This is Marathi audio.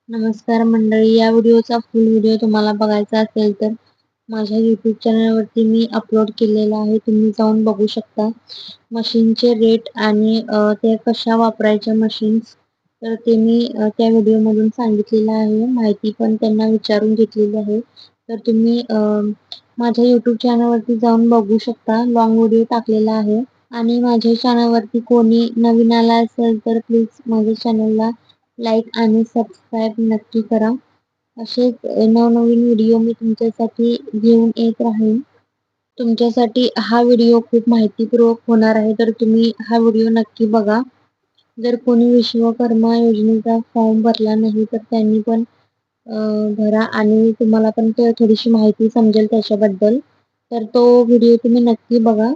नमस्कार मंडळी, या व्हिडिओचा फुल व्हिडिओ तुम्हाला बघायचा असेल तर माझ्या यूट्यूब चॅनलवरती मी अपलोड केलेला आहे. तुम्ही जाऊन बघू शकता. मशीनचे रेट आणि ते कशा वापरायच्या मशीन्स, तर ते मी त्या व्हिडिओमधून सांगितलेलं आहे. माहिती पण त्यांना विचारून घेतलेली आहे. तर तुम्ही माझ्या यूट्यूब चॅनलवरती जाऊन बघू शकता. लॉंग व्हिडिओ टाकलेला आहे. आणि माझ्या चॅनलवरती कोणी नवीन आला असेल तर प्लीज माझ्या चॅनलला लाईक आणि सबस्क्राईब नक्की करा. असेच नवनवीन व्हिडिओ मी तुमच्यासाठी घेऊन येत राहीन. तुमच्यासाठी हा व्हिडिओ खूप माहितीपूर्वक होणार आहे, तर तुम्ही हा व्हिडिओ नक्की बघा. जर कोणी विश्वकर्मा योजनेचा फॉर्म भरला नाही तर त्यांनी पण भरा आणि तुम्हाला पण थोडीशी माहिती समजेल त्याच्याबद्दल. तर तो व्हिडिओ तुम्ही नक्की बघा.